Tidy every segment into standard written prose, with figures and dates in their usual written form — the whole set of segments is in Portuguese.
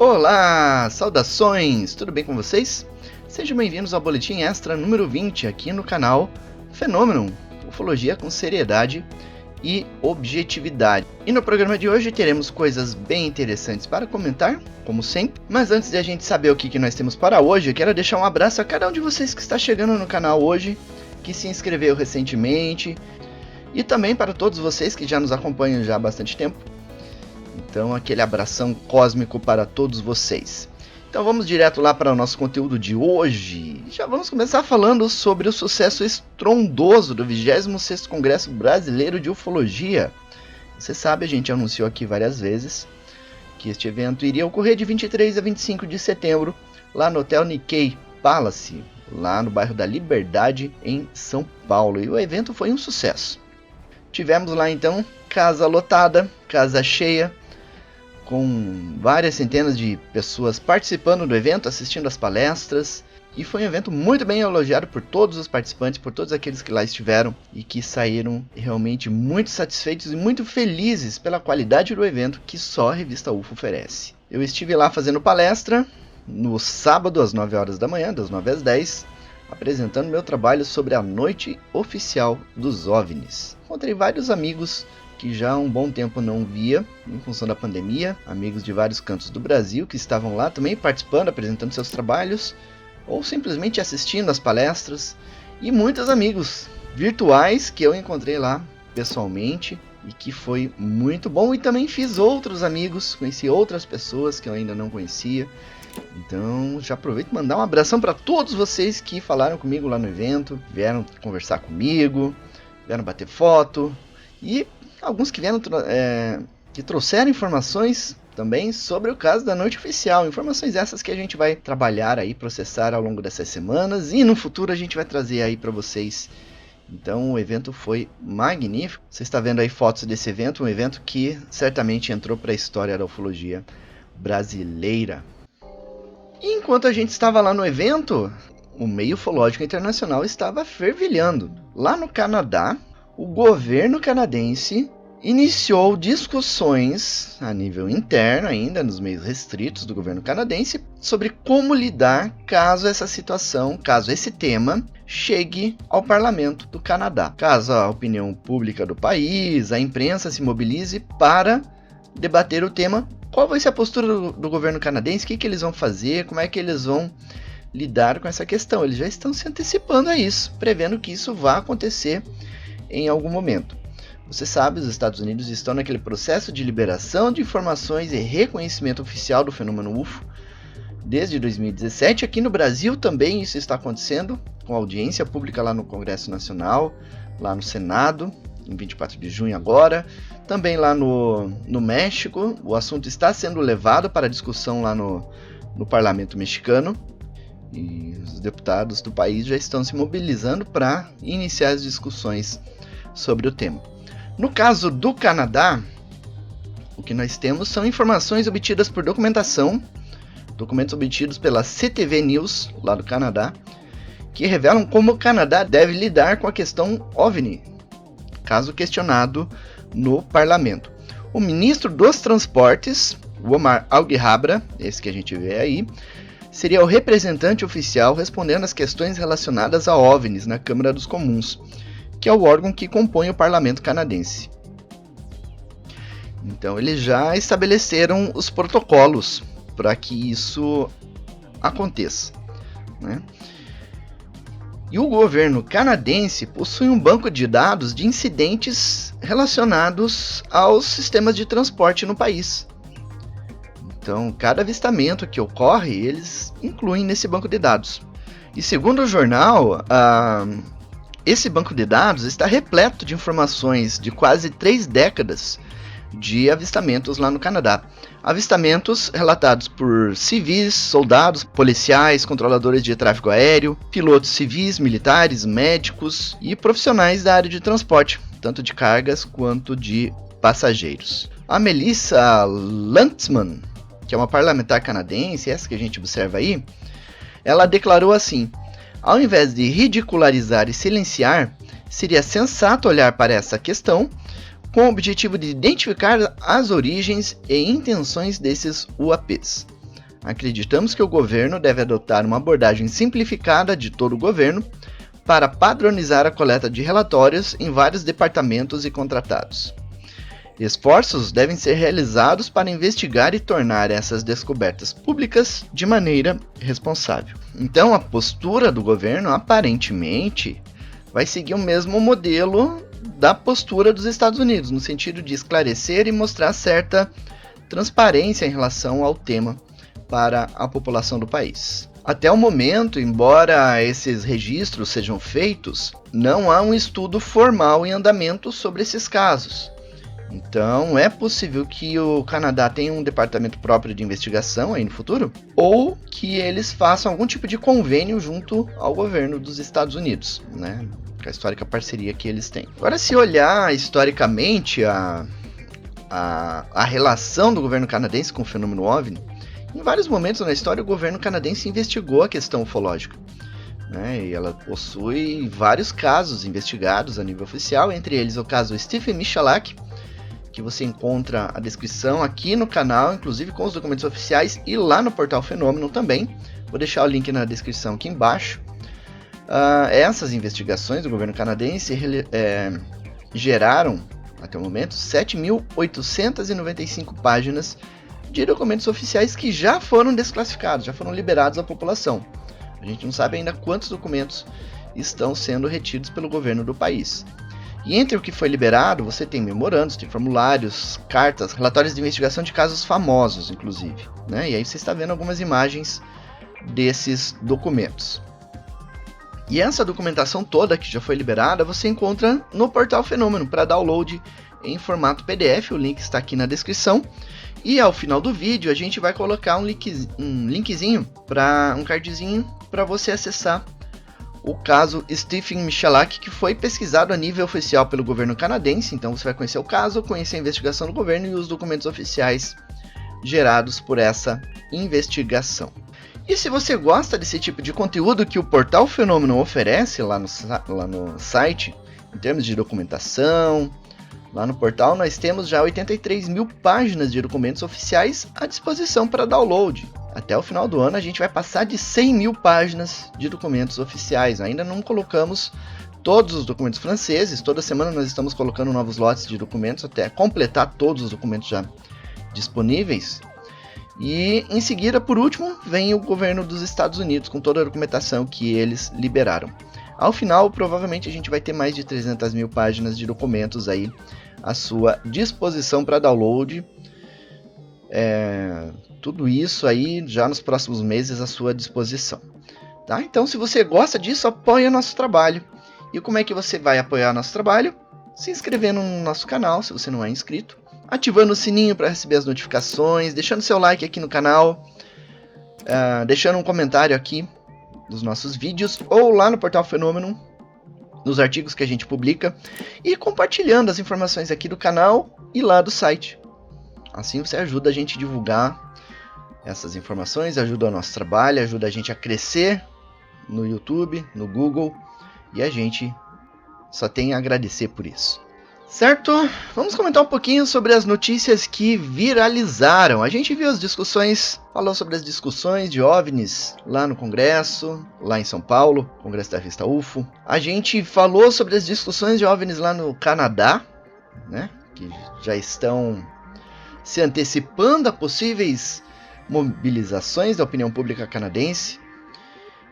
Olá, saudações, tudo bem com vocês? Sejam bem-vindos ao Boletim Extra número 20 aqui no canal Fenômeno, ufologia com seriedade e objetividade. E no programa de hoje teremos coisas bem interessantes para comentar, como sempre. Mas antes de a gente saber o que nós temos para hoje, eu quero deixar um abraço a cada um de vocês que está chegando no canal hoje, que se inscreveu recentemente, e também para todos vocês que já nos acompanham já há bastante tempo. Então, aquele abração cósmico para todos vocês. Então, vamos direto lá para o nosso conteúdo de hoje. Já vamos começar falando sobre o sucesso estrondoso do 26º Congresso Brasileiro de Ufologia. Você sabe, a gente anunciou aqui várias vezes que este evento iria ocorrer de 23 a 25 de setembro, lá no Hotel Nikkei Palace, lá no bairro da Liberdade, em São Paulo. E o evento foi um sucesso. Tivemos lá, então, casa lotada, casa cheia, com várias centenas de pessoas participando do evento, assistindo às palestras. E foi um evento muito bem elogiado por todos os participantes, por todos aqueles que lá estiveram e que saíram realmente muito satisfeitos e muito felizes pela qualidade do evento que só a revista UFO oferece. Eu estive lá fazendo palestra no sábado às 9 horas da manhã, das 9 às 10, apresentando meu trabalho sobre a Noite Oficial dos OVNIs. Encontrei vários amigos que já há um bom tempo não via, em função da pandemia, amigos de vários cantos do Brasil que estavam lá também participando, apresentando seus trabalhos, ou simplesmente assistindo às palestras, e muitos amigos virtuais que eu encontrei lá pessoalmente, e que foi muito bom, e também fiz outros amigos, conheci outras pessoas que eu ainda não conhecia. Então já aproveito e mandar um abração para todos vocês que falaram comigo lá no evento, vieram conversar comigo, vieram bater foto, e alguns que vieram que trouxeram informações também sobre o caso da Noite Oficial. Informações essas que a gente vai trabalhar aí, processar ao longo dessas semanas, e no futuro a gente vai trazer aí para vocês. Então o evento foi magnífico. Você está vendo aí fotos desse evento, um evento que certamente entrou para a história da ufologia brasileira. E enquanto a gente estava lá no evento, o meio ufológico internacional estava fervilhando. Lá no Canadá, o governo canadense iniciou discussões a nível interno, ainda nos meios restritos do governo canadense, sobre como lidar caso essa situação, caso esse tema chegue ao parlamento do Canadá. Caso a opinião pública do país, a imprensa se mobilize para debater o tema, qual vai ser a postura do governo canadense, o que eles vão fazer, como é que eles vão lidar com essa questão. Eles já estão se antecipando a isso, prevendo que isso vá acontecer em algum momento. Você sabe, os Estados Unidos estão naquele processo de liberação de informações e reconhecimento oficial do fenômeno UFO desde 2017. Aqui no Brasil também isso está acontecendo, com audiência pública lá no Congresso Nacional, lá no Senado, em 24 de junho agora. Também lá no México, o assunto está sendo levado para discussão lá no Parlamento mexicano. E os deputados do país já estão se mobilizando para iniciar as discussões sobre o tema. No caso do Canadá, o que nós temos são informações obtidas por documentação, documentos obtidos pela CTV News, lá do Canadá, que revelam como o Canadá deve lidar com a questão OVNI, caso questionado no parlamento. O ministro dos Transportes, Omar Alghabra, esse que a gente vê aí, seria o representante oficial respondendo às questões relacionadas a OVNIs na Câmara dos Comuns, que é o órgão que compõe o parlamento canadense. Então eles já estabeleceram os protocolos para que isso aconteça, né? E o governo canadense possui um banco de dados de incidentes relacionados aos sistemas de transporte no país. Então, cada avistamento que ocorre, eles incluem nesse banco de dados. E segundo o jornal, esse banco de dados está repleto de informações de quase 3 décadas de avistamentos lá no Canadá. Avistamentos relatados por civis, soldados, policiais, controladores de tráfego aéreo, pilotos civis, militares, médicos e profissionais da área de transporte, tanto de cargas quanto de passageiros. A Melissa Lantsman, que é uma parlamentar canadense, essa que a gente observa aí, ela declarou assim: ao invés de ridicularizar e silenciar, seria sensato olhar para essa questão com o objetivo de identificar as origens e intenções desses UAPs. Acreditamos que o governo deve adotar uma abordagem simplificada de todo o governo para padronizar a coleta de relatórios em vários departamentos e contratados. Esforços devem ser realizados para investigar e tornar essas descobertas públicas de maneira responsável. Então, a postura do governo, aparentemente, vai seguir o mesmo modelo da postura dos Estados Unidos, no sentido de esclarecer e mostrar certa transparência em relação ao tema para a população do país. Até o momento, embora esses registros sejam feitos, não há um estudo formal em andamento sobre esses casos. Então, é possível que o Canadá tenha um departamento próprio de investigação aí no futuro, ou que eles façam algum tipo de convênio junto ao governo dos Estados Unidos, né? Com a histórica parceria que eles têm. Agora, se olhar historicamente a relação do governo canadense com o fenômeno OVNI, em vários momentos na história o governo canadense investigou a questão ufológica, né? E ela possui vários casos investigados a nível oficial, entre eles o caso Stephen Michalak, que você encontra a descrição aqui no canal, inclusive com os documentos oficiais, e lá no portal Fenômeno também. Vou deixar o link na descrição aqui embaixo. Essas investigações do governo canadense geraram, até o momento, 7.895 páginas de documentos oficiais que já foram desclassificados, já foram liberados à população. A gente não sabe ainda quantos documentos estão sendo retidos pelo governo do país. E entre o que foi liberado, você tem memorandos, tem formulários, cartas, relatórios de investigação de casos famosos, inclusive, né? E aí você está vendo algumas imagens desses documentos. E essa documentação toda que já foi liberada, você encontra no portal Fenômeno para download em formato PDF, o link está aqui na descrição. E ao final do vídeo a gente vai colocar um linkzinho, um cardzinho para você acessar o caso Stephen Michalak, que foi pesquisado a nível oficial pelo governo canadense. Então você vai conhecer o caso, conhecer a investigação do governo e os documentos oficiais gerados por essa investigação. E se você gosta desse tipo de conteúdo que o portal Fenômeno oferece lá no site, em termos de documentação, lá no portal nós temos já 83 mil páginas de documentos oficiais à disposição para download. Até o final do ano a gente vai passar de 100 mil páginas de documentos oficiais. Ainda não colocamos todos os documentos franceses. Toda semana nós estamos colocando novos lotes de documentos até completar todos os documentos já disponíveis. E em seguida, por último, vem o governo dos Estados Unidos com toda a documentação que eles liberaram. Ao final, provavelmente a gente vai ter mais de 300 mil páginas de documentos aí à sua disposição para download. Tudo isso aí já nos próximos meses à sua disposição. Tá? Então, se você gosta disso, apoia nosso trabalho. E como é que você vai apoiar nosso trabalho? Se inscrevendo no nosso canal, se você não é inscrito. Ativando o sininho para receber as notificações. Deixando seu like aqui no canal. Deixando um comentário aqui nos nossos vídeos. Ou lá no portal Fenômeno, nos artigos que a gente publica. E compartilhando as informações aqui do canal e lá do site. Assim você ajuda a gente a divulgar essas informações, ajuda o nosso trabalho, ajuda a gente a crescer no YouTube, no Google, e a gente só tem a agradecer por isso. Certo? Vamos comentar um pouquinho sobre as notícias que viralizaram. A gente viu as discussões, falou sobre as discussões de OVNIs lá no Congresso, lá em São Paulo, Congresso da revista UFO. A gente falou sobre as discussões de OVNIs lá no Canadá, né? Que já estão se antecipando a possíveis mobilizações da opinião pública canadense.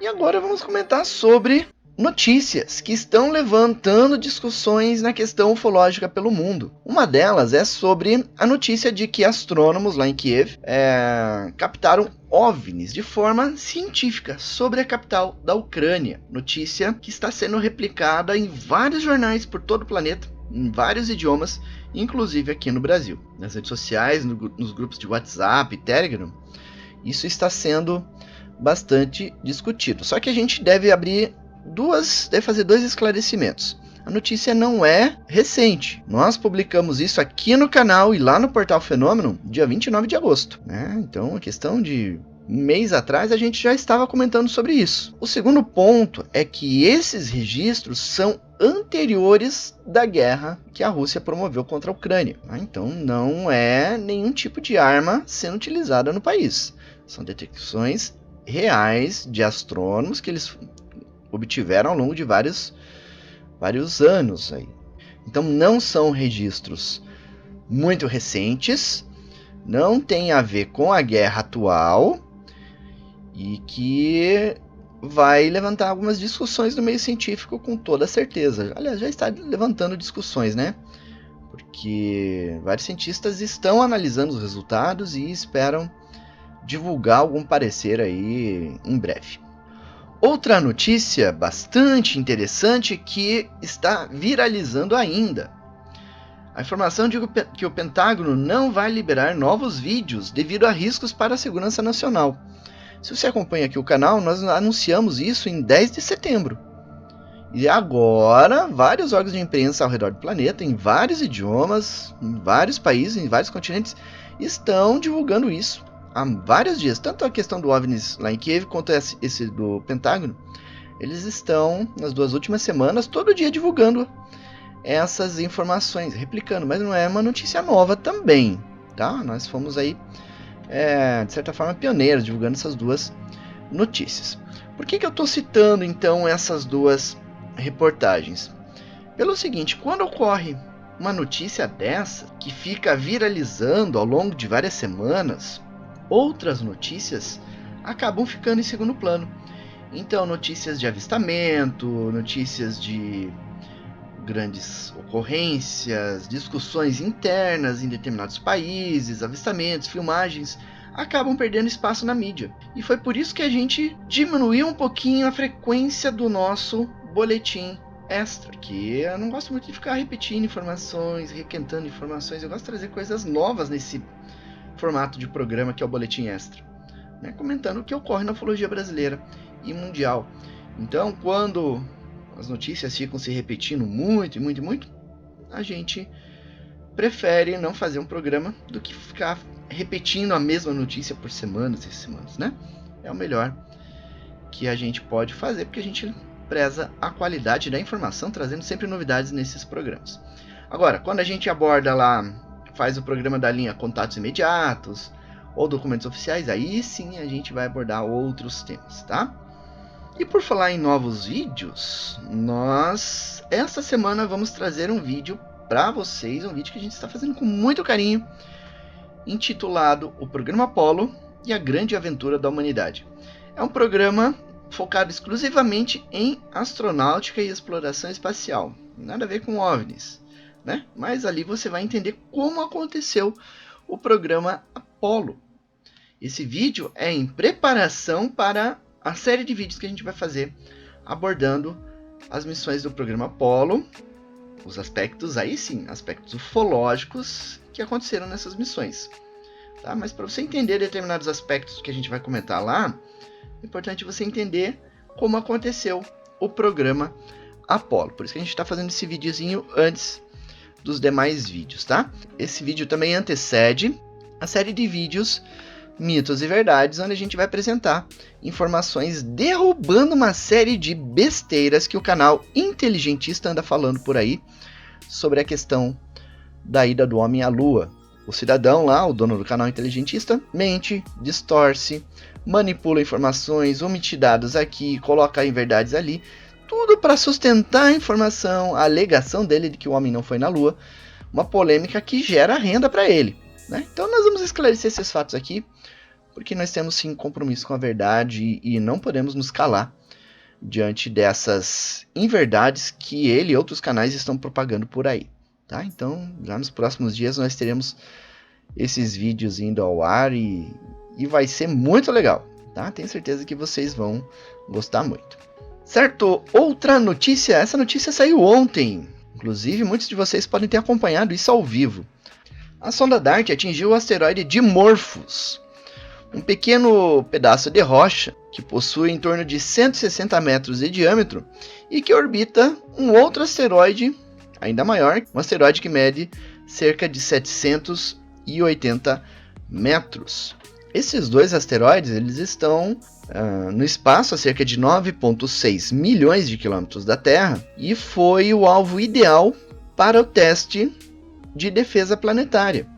E agora vamos comentar sobre notícias que estão levantando discussões na questão ufológica pelo mundo. Uma delas é sobre a notícia de que astrônomos lá em Kiev captaram OVNIs de forma científica sobre a capital da Ucrânia. Notícia que está sendo replicada em vários jornais por todo o planeta, em vários idiomas, inclusive aqui no Brasil. Nas redes sociais, nos grupos de WhatsApp e Telegram, isso está sendo bastante discutido. Só que a gente deve fazer dois esclarecimentos. A notícia não é recente. Nós publicamos isso aqui no canal e lá no portal Fenômeno dia 29 de agosto. Né? Então, a questão de um mês atrás a gente já estava comentando sobre isso. O segundo ponto é que esses registros são anteriores da guerra que a Rússia promoveu contra a Ucrânia. Então não é nenhum tipo de arma sendo utilizada no país. São detecções reais de astrônomos que eles obtiveram ao longo de vários anos aí. Então não são registros muito recentes, não tem a ver com a guerra atual e que vai levantar algumas discussões no meio científico com toda certeza. Aliás, já está levantando discussões, né? Porque vários cientistas estão analisando os resultados e esperam divulgar algum parecer aí em breve. Outra notícia bastante interessante que está viralizando ainda. A informação de que o Pentágono não vai liberar novos vídeos devido a riscos para a segurança nacional. Se você acompanha aqui o canal, nós anunciamos isso em 10 de setembro. E agora, vários órgãos de imprensa ao redor do planeta, em vários idiomas, em vários países, em vários continentes, estão divulgando isso há vários dias. Tanto a questão do OVNIs lá em Kiev, quanto esse do Pentágono, eles estão, nas 2 últimas semanas, todo dia divulgando essas informações, replicando. Mas não é uma notícia nova também, tá? Nós fomos aí, de certa forma, pioneiros, divulgando essas 2 notícias. Por que eu estou citando, então, essas 2 reportagens? Pelo seguinte, quando ocorre uma notícia dessa, que fica viralizando ao longo de várias semanas, outras notícias acabam ficando em segundo plano. Então, notícias de avistamento, notícias de grandes ocorrências, discussões internas em determinados países, avistamentos, filmagens, acabam perdendo espaço na mídia. E foi por isso que a gente diminuiu um pouquinho a frequência do nosso boletim extra, que eu não gosto muito de ficar repetindo informações, requentando informações, eu gosto de trazer coisas novas nesse formato de programa que é o boletim extra, né? Comentando o que ocorre na ufologia brasileira e mundial. Então, quando as notícias ficam se repetindo muito, a gente prefere não fazer um programa do que ficar repetindo a mesma notícia por semanas e semanas, né? É o melhor que a gente pode fazer, porque a gente preza a qualidade da informação, trazendo sempre novidades nesses programas. Agora, quando a gente aborda lá, faz o programa da linha Contatos Imediatos ou Documentos Oficiais, aí sim a gente vai abordar outros temas, tá? E por falar em novos vídeos, nós esta semana vamos trazer um vídeo para vocês, um vídeo que a gente está fazendo com muito carinho, intitulado O Programa Apollo e a Grande Aventura da Humanidade. É um programa focado exclusivamente em astronáutica e exploração espacial, nada a ver com OVNIs, né? Mas ali você vai entender como aconteceu o programa Apollo. Esse vídeo é em preparação para a série de vídeos que a gente vai fazer abordando as missões do programa Apollo, os aspectos, aí sim, aspectos ufológicos que aconteceram nessas missões, tá? Mas para você entender determinados aspectos que a gente vai comentar lá, é importante você entender como aconteceu o programa Apollo. Por isso que a gente está fazendo esse videozinho antes dos demais vídeos, tá? Esse vídeo também antecede a série de vídeos Mitos e Verdades, onde a gente vai apresentar informações derrubando uma série de besteiras que o canal Inteligentista anda falando por aí sobre a questão da ida do homem à Lua. O cidadão lá, o dono do canal Inteligentista, mente, distorce, manipula informações, omite dados aqui, coloca inverdades ali, tudo para sustentar a informação, a alegação dele de que o homem não foi na Lua, uma polêmica que gera renda para ele, né? Então nós vamos esclarecer esses fatos aqui, porque nós temos sim compromisso com a verdade e não podemos nos calar diante dessas inverdades que ele e outros canais estão propagando por aí, tá? Então, já nos próximos dias nós teremos esses vídeos indo ao ar e vai ser muito legal, tá? Tenho certeza que vocês vão gostar muito. Certo? Outra notícia, essa notícia saiu ontem, inclusive muitos de vocês podem ter acompanhado isso ao vivo. A sonda DART atingiu o asteroide Dimorphos, um pequeno pedaço de rocha que possui em torno de 160 metros de diâmetro e que orbita um outro asteroide ainda maior, um asteroide que mede cerca de 780 metros. Esses dois asteroides eles estão no espaço a cerca de 9,6 milhões de quilômetros da Terra e foi o alvo ideal para o teste de defesa planetária.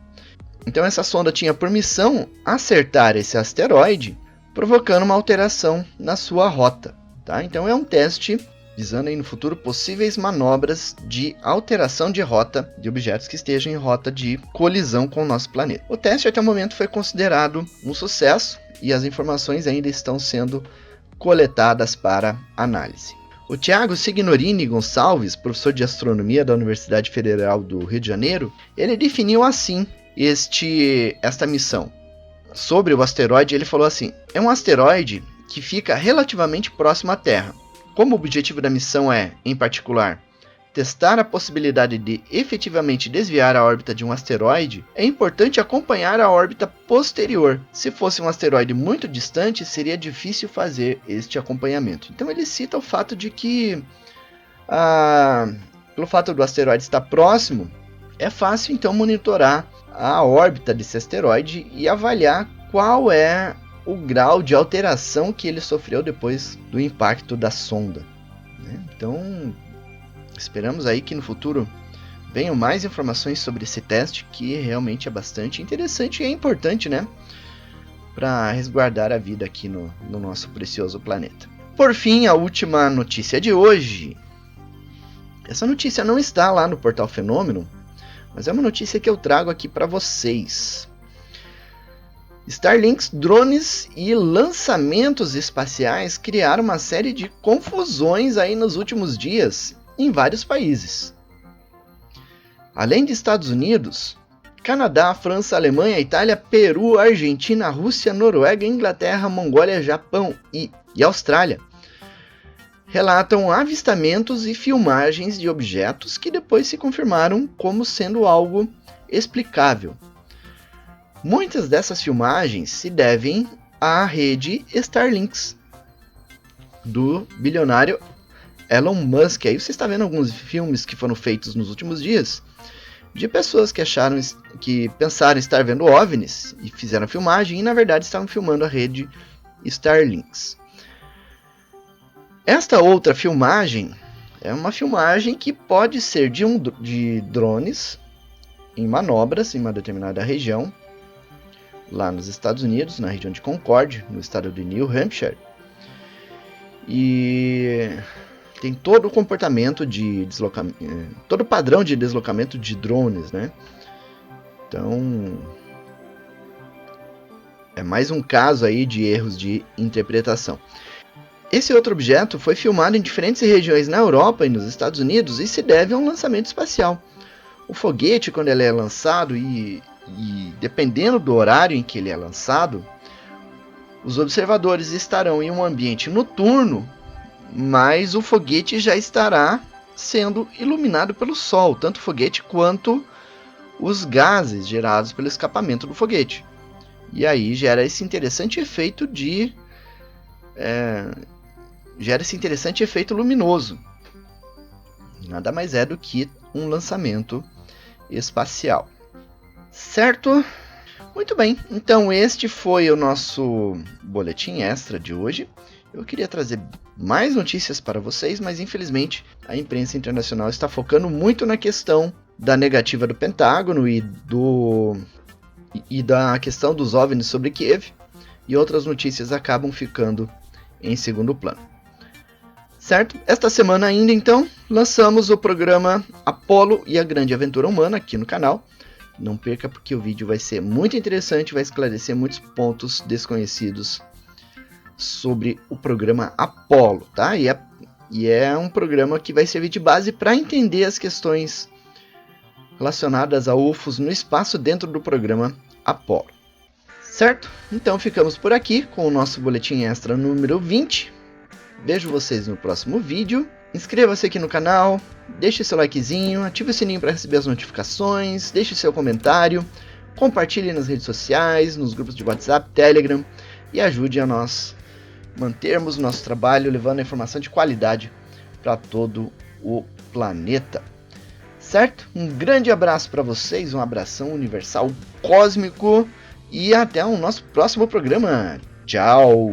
Então essa sonda tinha por missão acertar esse asteroide, provocando uma alteração na sua rota. Tá? Então é um teste visando aí no futuro possíveis manobras de alteração de rota de objetos que estejam em rota de colisão com o nosso planeta. O teste até o momento foi considerado um sucesso e as informações ainda estão sendo coletadas para análise. O Thiago Signorini Gonçalves, professor de astronomia da Universidade Federal do Rio de Janeiro, ele definiu assim esta missão. Sobre o asteroide, ele falou assim: é um asteroide que fica relativamente próximo à Terra. Como o objetivo da missão é, em particular, testar a possibilidade de efetivamente desviar a órbita de um asteroide, é importante acompanhar a órbita posterior. Se fosse um asteroide muito distante, seria difícil fazer este acompanhamento. Então ele cita o fato de que, pelo fato do asteroide estar próximo, é fácil então monitorar a órbita desse asteroide e avaliar qual é o grau de alteração que ele sofreu depois do impacto da sonda. Então, esperamos aí que no futuro venham mais informações sobre esse teste, que realmente é bastante interessante e é importante, né, para resguardar a vida aqui no nosso precioso planeta. Por fim, a última notícia de hoje. Essa notícia não está lá no Portal Fenômeno, mas é uma notícia que eu trago aqui para vocês. Starlinks, drones e lançamentos espaciais criaram uma série de confusões aí nos últimos dias em vários países. Além de Estados Unidos, Canadá, França, Alemanha, Itália, Peru, Argentina, Rússia, Noruega, Inglaterra, Mongólia, Japão e Austrália relatam avistamentos e filmagens de objetos que depois se confirmaram como sendo algo explicável. Muitas dessas filmagens se devem à rede Starlinks do bilionário Elon Musk. Aí você está vendo alguns filmes que foram feitos nos últimos dias de pessoas que pensaram estar vendo OVNIs e fizeram a filmagem e na verdade estavam filmando a rede Starlinks. Esta outra filmagem é uma filmagem que pode ser de drones em manobras em uma determinada região, lá nos Estados Unidos, na região de Concord, no estado de New Hampshire. E tem todo o comportamento de deslocamento, todo o padrão de deslocamento de drones, né? Então, é mais um caso aí de erros de interpretação. Esse outro objeto foi filmado em diferentes regiões na Europa e nos Estados Unidos e se deve a um lançamento espacial. O foguete, quando ele é lançado e dependendo do horário em que ele é lançado, os observadores estarão em um ambiente noturno, mas o foguete já estará sendo iluminado pelo sol, tanto o foguete quanto os gases gerados pelo escapamento do foguete. E aí gera esse interessante efeito luminoso. Nada mais é do que um lançamento espacial. Certo? Muito bem, então este foi o nosso boletim extra de hoje. Eu queria trazer mais notícias para vocês, mas infelizmente a imprensa internacional está focando muito na questão da negativa do Pentágono e da questão dos OVNIs sobre Kiev, e outras notícias acabam ficando em segundo plano. Certo? Esta semana ainda, então, lançamos o programa Apollo e a Grande Aventura Humana aqui no canal. Não perca, porque o vídeo vai ser muito interessante, vai esclarecer muitos pontos desconhecidos sobre o programa Apollo, tá? E é um programa que vai servir de base para entender as questões relacionadas a UFOs no espaço dentro do programa Apollo. Certo? Então ficamos por aqui com o nosso boletim extra número 20. Vejo vocês no próximo vídeo. Inscreva-se aqui no canal, deixe seu likezinho, ative o sininho para receber as notificações, deixe seu comentário, compartilhe nas redes sociais, nos grupos de WhatsApp, Telegram e ajude a nós mantermos o nosso trabalho levando a informação de qualidade para todo o planeta. Certo? Um grande abraço para vocês, um abração universal cósmico e até o nosso próximo programa. Tchau!